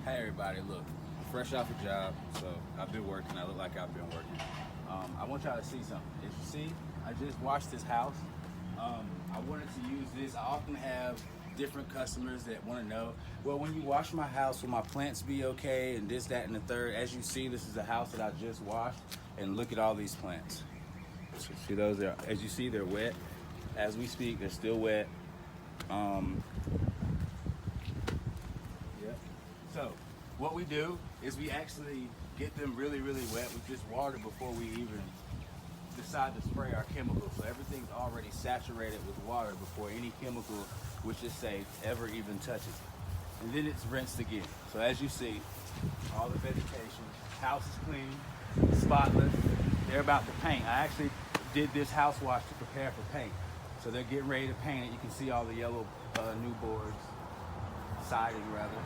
Hey everybody, look, fresh off a job, so I've been working. I look like I've been working. I want y'all to see something. As you see, I just washed this house. I wanted to use this. I often have different customers that want to know, well, when you wash my house, will my plants be okay? And this, that, and the third. As you see, this is a house that I just washed, and look at all these plants. So see those there? As you see, they're wet. As we speak, they're still wet. Yep. So what we do is we actually get them really, really wet with just water before we even decide to spray our chemicals. So everything's already saturated with water before any chemical, which is safe, ever even touches it. And then it's rinsed again. So as you see, all the vegetation, house is clean, spotless. They're about to paint. I actually did this house wash to prepare for paint. So they're getting ready to paint it. You can see all the yellow new boards, siding rather.